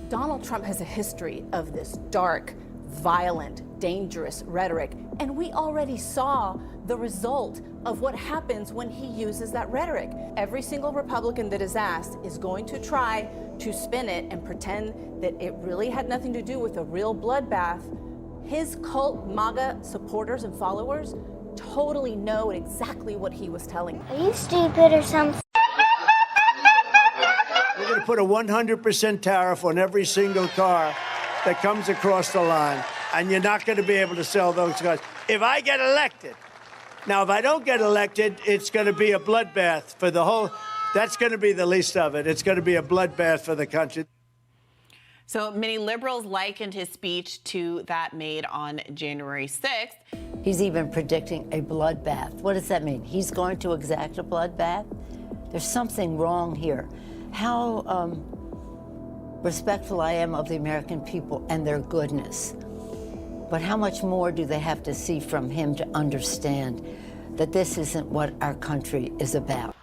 Donald Trump has a history of this dark, violent, dangerous rhetoric, and we already saw the result of what happens when he uses that rhetoric. Every single Republican that is asked is going to try to spin it and pretend that it really had nothing to do with a real bloodbath. His cult MAGA supporters and followers totally know exactly what he was telling them. Are you stupid or something? We're going to put a 100% tariff on every single car that comes across the line, and you're not going to be able to sell those cars. If I get elected, now if I don't get elected, it's going to be a bloodbath for the whole, that's going to be the least of it. It's going to be a bloodbath for the country. So many liberals likened his speech to that made on January 6th. He's even predicting a bloodbath. What does that mean? He's going to exact a bloodbath? There's something wrong here. How respectful I am of the American people and their goodness. But how much more do they have to see from him to understand that this isn't what our country is about?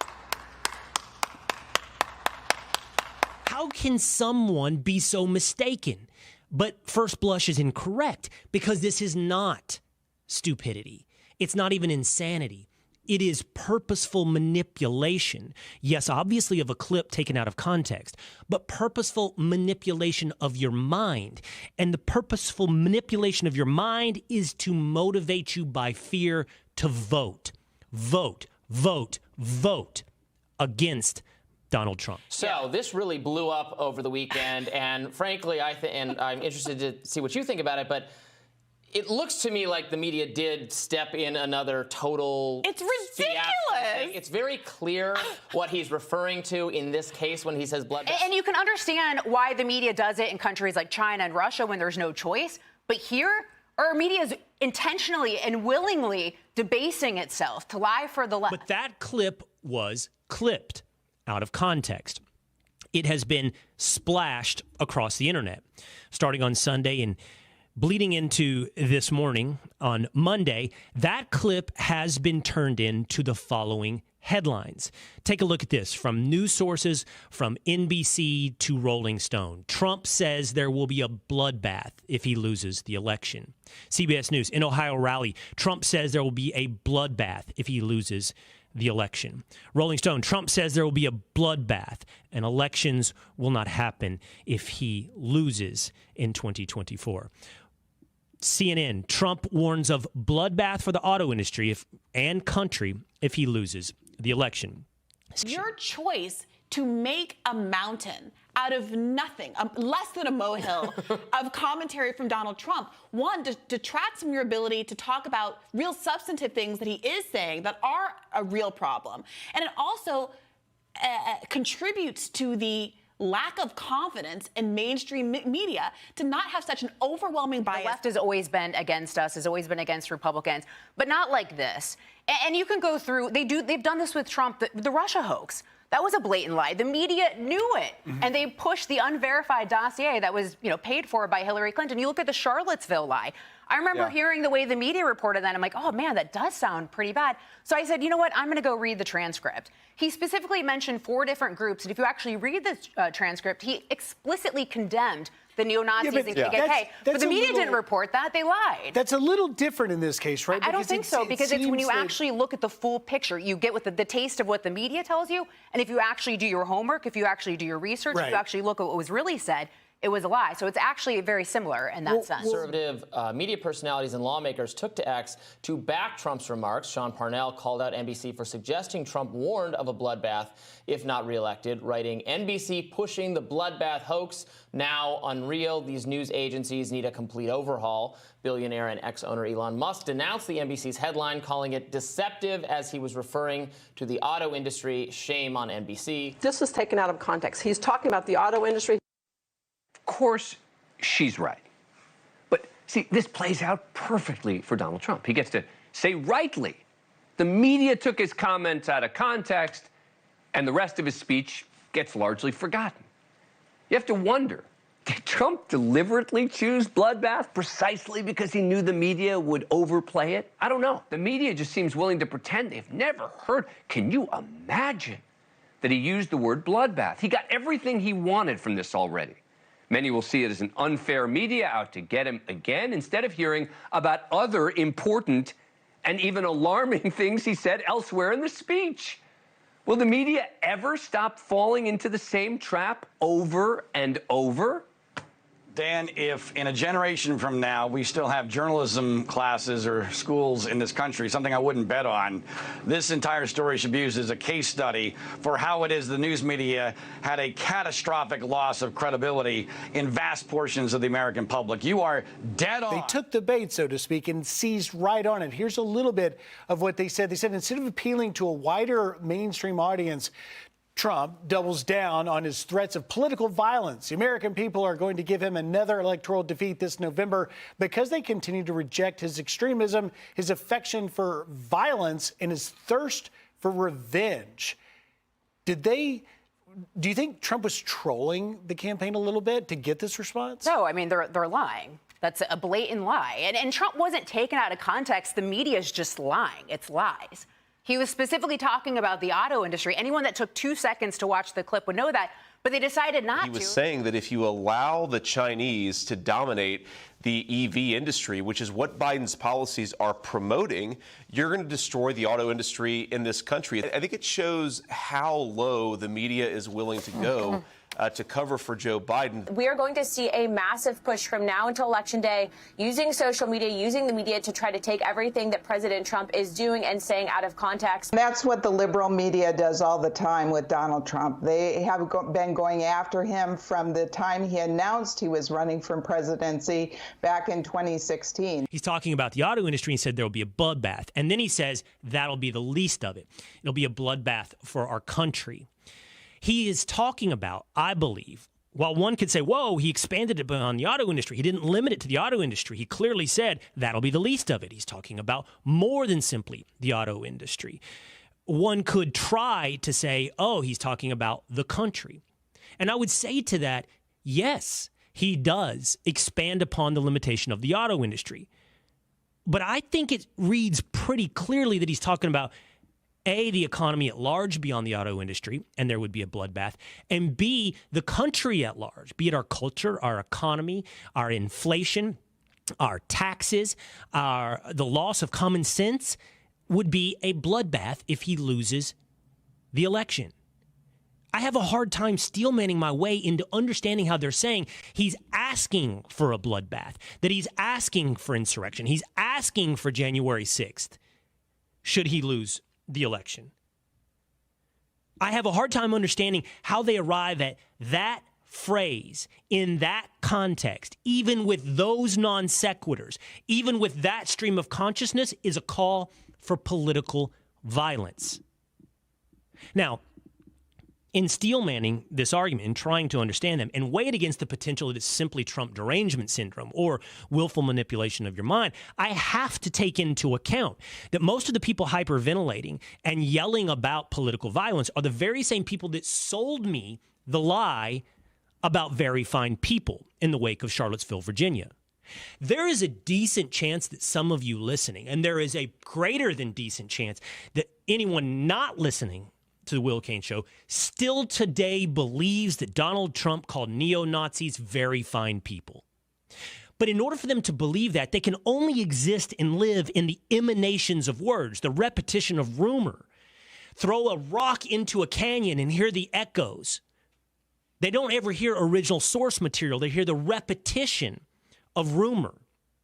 How can someone be so mistaken? But first blush is incorrect, because this is not stupidity. It's not even insanity. It is purposeful manipulation. Yes, obviously of a clip taken out of context, but purposeful manipulation of your mind. And the purposeful manipulation of your mind is to motivate you by fear to vote. Vote, vote, vote against Donald Trump. So this really blew up over the weekend, and frankly, and I'm interested to see what you think about it, but it looks to me like the media did step in another total. It's ridiculous. It's very clear what he's referring to in this case when he says bloodbath. And you can understand why the media does it in countries like China and Russia when there's no choice. But here, our media is intentionally and willingly debasing itself to lie for the left. But that clip was clipped out of context. It has been splashed across the internet, starting on Sunday and bleeding into this morning on Monday. That clip has been turned into the following headlines. Take a look at this from news sources from NBC to Rolling Stone. Trump says there will be a bloodbath if he loses the election. CBS News, in Ohio rally, Trump says there will be a bloodbath if he loses the election. Rolling Stone, Trump says there will be a bloodbath and elections will not happen if he loses in 2024. CNN, Trump warns of bloodbath for the auto industry and country if he loses the election. Your choice to make a mountain out of nothing, less than a molehill of commentary from Donald Trump, one, detracts from your ability to talk about real substantive things that he is saying that are a real problem. And it also contributes to the lack of confidence in mainstream media to not have such an overwhelming bias. The left has always been against us, has always been against Republicans, but not like this. And you can go through, they've done this with Trump, the Russia hoax. That was a blatant lie. The media knew it, and they pushed the unverified dossier that was, paid for by Hillary Clinton. You look at the Charlottesville lie. I remember hearing the way the media reported that. I'm like, oh, man, that does sound pretty bad. So I said, you know what? I'm going to go read the transcript. He specifically mentioned 4 different groups. And if you actually read the transcript, he explicitly condemned the neo-Nazis and KKK. But the media didn't report that. They lied. That's a little different in this case, right? I don't think so, because it's when you actually look at the full picture, you get with the taste of what the media tells you. And if you actually do your homework, if you actually do your research, if you actually look at what was really said, it was a lie. So it's actually very similar in that sense. Conservative media personalities and lawmakers took to X to back Trump's remarks. Sean Parnell called out NBC for suggesting Trump warned of a bloodbath if not reelected, writing, NBC pushing the bloodbath hoax, now unreal. These news agencies need a complete overhaul. Billionaire and ex-owner Elon Musk denounced the NBC's headline, calling it deceptive as he was referring to the auto industry. Shame on NBC. This was taken out of context. He's talking about the auto industry. Of course, she's right. But see, this plays out perfectly for Donald Trump. He gets to say rightly, the media took his comments out of context, and the rest of his speech gets largely forgotten. You have to wonder, did Trump deliberately choose bloodbath precisely because he knew the media would overplay it? I don't know. The media just seems willing to pretend they've never heard. Can you imagine that he used the word bloodbath? He got everything he wanted from this already. Many will see it as an unfair media out to get him again, instead of hearing about other important and even alarming things he said elsewhere in the speech. Will the media ever stop falling into the same trap over and over? Dan, if in a generation from now we still have journalism classes or schools in this country, something I wouldn't bet on, this entire story should be used as a case study for how it is the news media had a catastrophic loss of credibility in vast portions of the American public. You are dead on. They took the bait, so to speak, and seized right on it. Here's a little bit of what they said. They said instead of appealing to a wider mainstream audience, Trump doubles down on his threats of political violence. The American people are going to give him another electoral defeat this November because they continue to reject his extremism, his affection for violence, and his thirst for revenge. Do you think Trump was trolling the campaign a little bit to get this response? No, I mean, they're lying. That's a blatant lie. And Trump wasn't taken out of context. The media's just lying. It's lies. He was specifically talking about the auto industry. Anyone that took 2 seconds to watch the clip would know that, but they decided not to. He was saying that if you allow the Chinese to dominate the EV industry, which is what Biden's policies are promoting, you're going to destroy the auto industry in this country. I think it shows how low the media is willing to go to cover for Joe Biden. We are going to see a massive push from now until Election Day, using social media, using the media to try to take everything that President Trump is doing and saying out of context. That's what the liberal media does all the time with Donald Trump. They have been going after him from the time he announced he was running for presidency back in 2016. He's talking about the auto industry and said there will be a bloodbath. And then he says that'll be the least of it. It'll be a bloodbath for our country. He is talking about, I believe, while one could say, whoa, he expanded it beyond the auto industry. He didn't limit it to the auto industry. He clearly said that'll be the least of it. He's talking about more than simply the auto industry. One could try to say, oh, he's talking about the country. And I would say to that, yes, he does expand upon the limitation of the auto industry. But I think it reads pretty clearly that he's talking about A, the economy at large beyond the auto industry, and there would be a bloodbath, and B, the country at large, be it our culture, our economy, our inflation, our taxes, the loss of common sense, would be a bloodbath if he loses the election. I have a hard time steelmanning my way into understanding how they're saying he's asking for a bloodbath, that he's asking for insurrection, he's asking for January 6th, should he lose the election. I have a hard time understanding how they arrive at that phrase in that context, even with those non sequiturs, even with that stream of consciousness, is a call for political violence. Now, in steelmanning this argument and trying to understand them and weigh it against the potential that it's simply Trump derangement syndrome or willful manipulation of your mind, I have to take into account that most of the people hyperventilating and yelling about political violence are the very same people that sold me the lie about very fine people in the wake of Charlottesville, Virginia. There is a decent chance that some of you listening, and there is a greater than decent chance that anyone not listening to the Will Cain Show still today believes that Donald Trump called neo-Nazis very fine people. But in order for them to believe that, they can only exist and live in the emanations of words, the repetition of rumor. Throw a rock into a canyon and hear the echoes. They don't ever hear original source material. They hear the repetition of rumor.